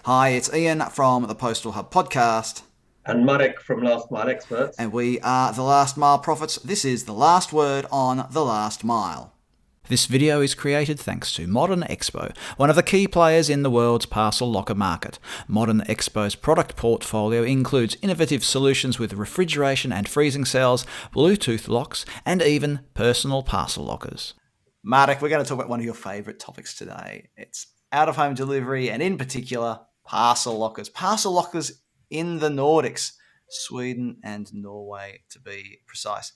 Hi, it's Ian from the Postal Hub Podcast. And Marek from Last Mile Experts. And we are the Last Mile Prophets. This is the last word on the last mile. This video is created thanks to Modern Expo, one of the key players in the world's parcel locker market. Modern Expo's product portfolio includes innovative solutions with refrigeration and freezing cells, Bluetooth locks, and even personal parcel lockers. Marek, we're going to talk about one of your favourite topics today. It's out-of-home delivery, and in particular, parcel lockers. Parcel lockers in the Nordics, Sweden and Norway to be precise.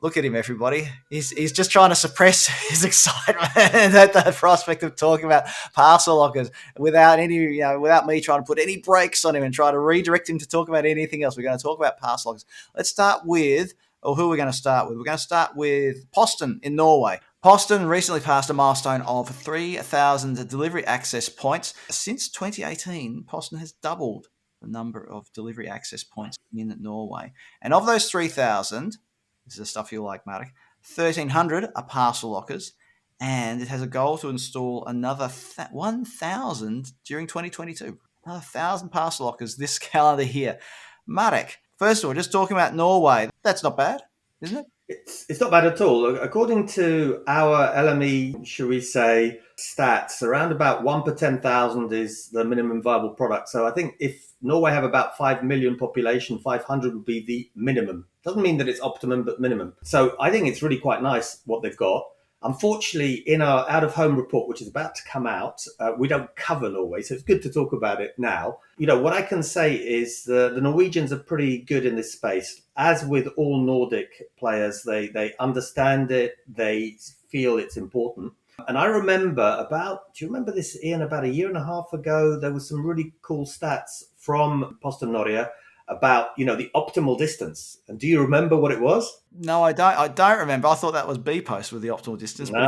Look at him, everybody. He's just trying to suppress his excitement at the prospect of talking about parcel lockers without me trying to put any brakes on him and try to redirect him to talk about anything else. We're going to talk about parcel lockers. Let's start with, who are we going to start with? We're going to start with Posten in Norway. Posten recently passed a milestone of 3,000 delivery access points. Since 2018, Posten has doubled the number of delivery access points in Norway. And of those 3,000, this is the stuff you'll like, Marek, 1,300 are parcel lockers, and it has a goal to install another 1,000 during 2022. Another 1,000 parcel lockers this calendar year. Marek, first of all, just talking about Norway, that's not bad, isn't it? It's not bad at all. According to our LME, should we say, stats, around about 1 per 10,000 is the minimum viable product. So I think if Norway have about 5 million population, 500 would be the minimum. Doesn't mean that it's optimum, but minimum. So I think it's really quite nice what they've got. Unfortunately, in our out-of-home report, which is about to come out, we don't cover Norway, so it's good to talk about it now. What I can say is the Norwegians are pretty good in this space. As with all Nordic players, they understand it, they feel it's important. And I remember do you remember this, Ian, about a year and a half ago, there was some really cool stats from Posten Norge about, the optimal distance. And do you remember what it was? No, I don't. I don't remember. I thought that was B post with the optimal distance. No.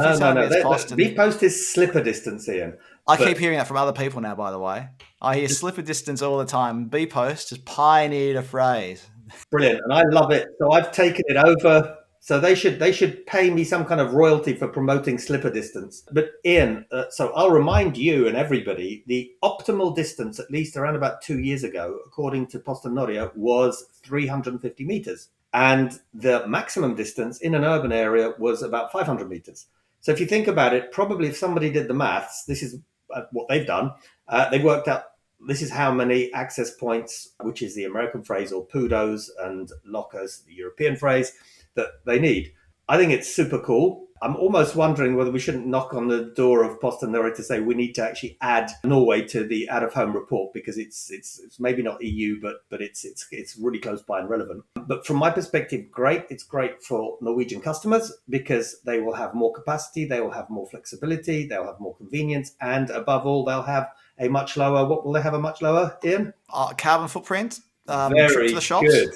B post is slipper distance, Ian. I keep hearing that from other people now, by the way. I hear slipper distance all the time. B post just pioneered a phrase. Brilliant. And I love it. So I've taken it over. So they should pay me some kind of royalty for promoting slipper distance. But Ian, so I'll remind you and everybody, the optimal distance, at least around about 2 years ago, according to Posten Norge, was 350 meters. And the maximum distance in an urban area was about 500 meters. So if you think about it, probably if somebody did the maths, this is what they've done. They worked out this is how many access points, which is the American phrase, or PUDOs, and lockers, the European phrase, that they need. I think it's super cool. I'm almost wondering whether we shouldn't knock on the door of Posten Norge to say we need to actually add Norway to the out-of-home report, because it's maybe not EU, but it's really close by and relevant. But from my perspective, great. It's great for Norwegian customers because they will have more capacity, they will have more flexibility, they'll have more convenience, and above all, they'll have a much lower. What will they have a much lower, Ian? Carbon footprint. Very trip to the shops. Good.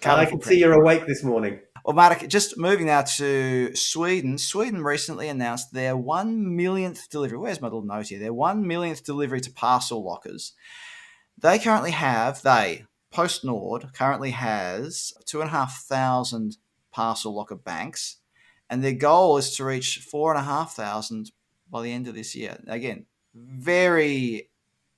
I can see you're awake this morning. Well, Marek, just moving now to Sweden. Sweden recently announced their 1 millionth delivery. Where's my little note here? Their 1 millionth delivery to parcel lockers. PostNord currently has 2,500 parcel locker banks, and their goal is to reach 4,500 by the end of this year. Again, very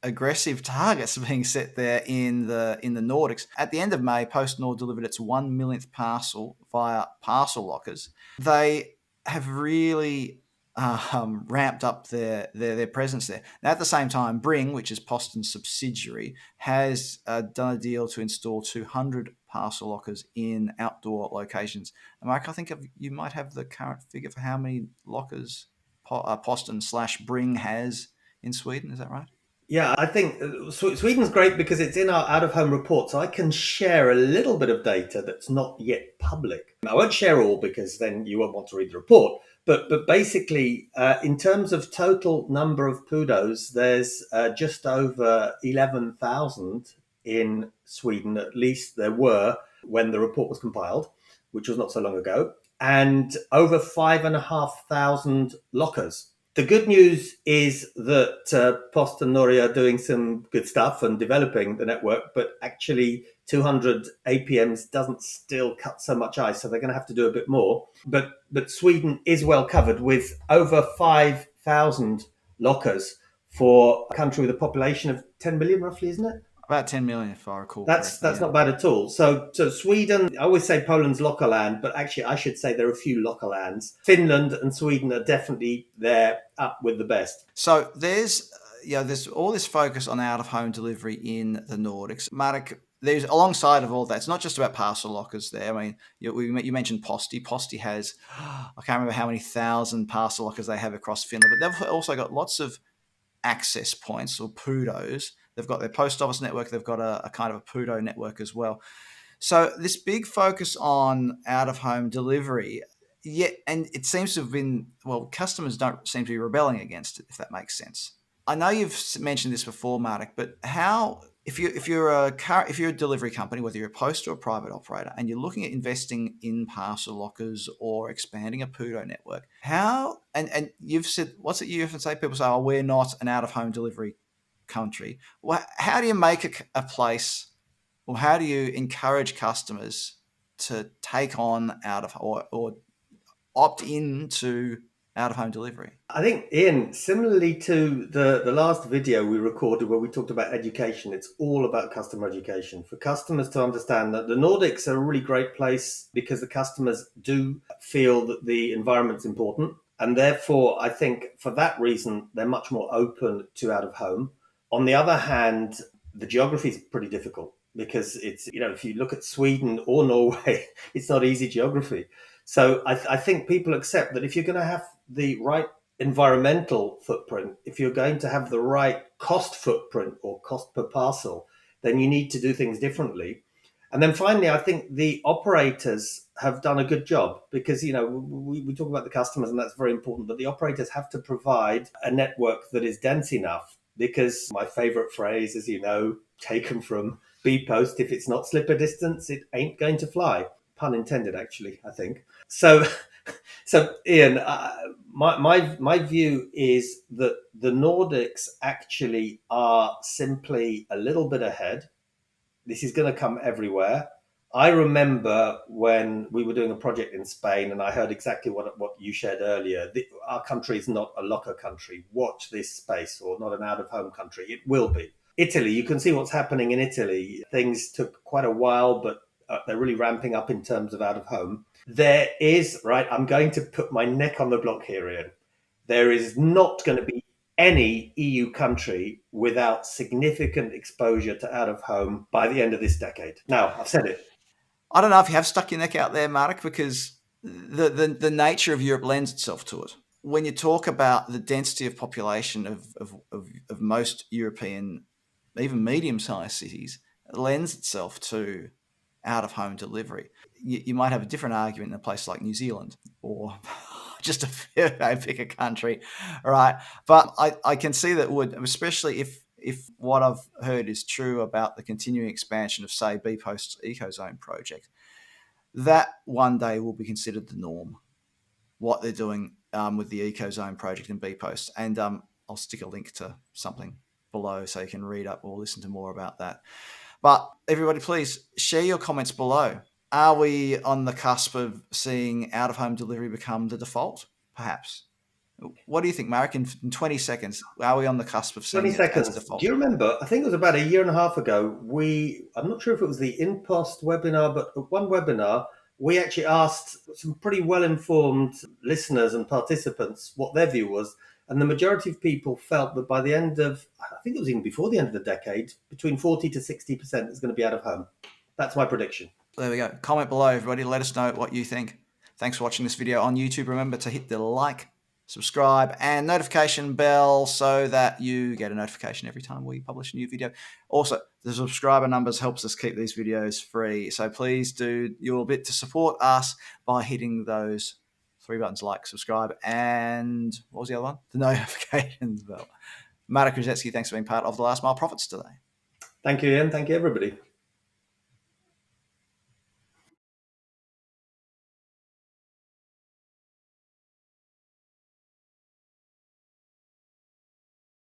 aggressive targets being set there in the Nordics. At the end of May, PostNord delivered its 1 millionth parcel via parcel lockers. They have really ramped up their presence there. Now, at the same time, Bring, which is Posten's subsidiary, has done a deal to install 200 parcel lockers in outdoor locations. And Mark, I think you might have the current figure for how many lockers Posten/Bring has in Sweden. Is that right? Yeah, I think Sweden's great because it's in our out-of-home report, so I can share a little bit of data that's not yet public. I won't share all because then you won't want to read the report, but basically, in terms of total number of PUDOs, there's just over 11,000 in Sweden, at least there were when the report was compiled, which was not so long ago, and over 5,500 lockers. The good news is that Posten Norge are doing some good stuff and developing the network, but actually 200 APMs doesn't still cut so much ice, so they're going to have to do a bit more. But Sweden is well covered with over 5,000 lockers for a country with a population of 10 million, roughly, isn't it? About 10 million, if I recall That's correctly. not bad at all. So Sweden, I always say Poland's Lokaland, but actually I should say there are a few Lokalands. Finland and Sweden are definitely there up with the best. So there's all this focus on out-of-home delivery in the Nordics. Marek, there's alongside of all that, it's not just about parcel lockers there. I mean, you mentioned Posti. Posti has, I can't remember how many thousand parcel lockers they have across Finland, but they've also got lots of access points or PUDOs. They've got their post office network. They've got a kind of a PUDO network as well. So this big focus on out-of-home delivery, and it seems to have been, well, customers don't seem to be rebelling against it, if that makes sense. I know you've mentioned this before, Marek, but how, if you're a delivery company, whether you're a post or a private operator, and you're looking at investing in parcel lockers or expanding a PUDO network, how, and you've said, what's it you often say? People say, oh, we're not an out-of-home delivery country. Well, how do you make a place, or how do you encourage customers to take on or opt into out-of-home delivery? I think, Ian, similarly to the last video we recorded where we talked about education, it's all about customer education. For customers to understand that the Nordics are a really great place because the customers do feel that the environment's important. And therefore, I think for that reason, they're much more open to out-of-home. On the other hand, the geography is pretty difficult because it's, if you look at Sweden or Norway, it's not easy geography. So I think people accept that if you're going to have the right environmental footprint, if you're going to have the right cost footprint or cost per parcel, then you need to do things differently. And then finally, I think the operators have done a good job because, we talk about the customers and that's very important, but the operators have to provide a network that is dense enough because my favorite phrase, as you know, taken from bpost, if it's not slipper distance, it ain't going to fly. Pun intended, actually, I think. So Ian, my view is that the Nordics actually are simply a little bit ahead. This is going to come everywhere. I remember when we were doing a project in Spain, and I heard exactly what you shared earlier. Our country is not a locker country. Watch this space, or not an out-of-home country. It will be. Italy, you can see what's happening in Italy. Things took quite a while, but they're really ramping up in terms of out-of-home. There is, right, I'm going to put my neck on the block here, Ian. There is not going to be any EU country without significant exposure to out-of-home by the end of this decade. Now, I've said it. I don't know if you have stuck your neck out there, Marek, because the nature of Europe lends itself to it. When you talk about the density of population of most European, even medium-sized cities, it lends itself to out-of-home delivery. You might have a different argument in a place like New Zealand or just pick a country, right? But I can see that would, especially if what I've heard is true about the continuing expansion of, say, bpost's Ecozone project, that one day will be considered the norm, what they're doing with the Ecozone project in bpost. And I'll stick a link to something below so you can read up or listen to more about that. But everybody, please share your comments below. Are we on the cusp of seeing out-of-home delivery become the default, perhaps? What do you think, Marek? In 20 seconds, are we on the cusp of seeing 20 seconds. It as default? Do you remember, I think it was about a year and a half ago, I'm not sure if it was the InPost webinar, but at one webinar, we actually asked some pretty well-informed listeners and participants what their view was. And the majority of people felt that by the end of, I think it was even before the end of the decade, between 40 to 60% is going to be out of home. That's my prediction. There we go. Comment below, everybody. Let us know what you think. Thanks for watching this video on YouTube. Remember to hit the like, subscribe, and notification bell so that you get a notification every time we publish a new video. Also, the subscriber numbers helps us keep these videos free. So please do your bit to support us by hitting those 3 buttons: like, subscribe, and what was the other one? The notifications bell. Marek Różycki, thanks for being part of The Last Mile Profits today. Thank you, Ian. Thank you, everybody.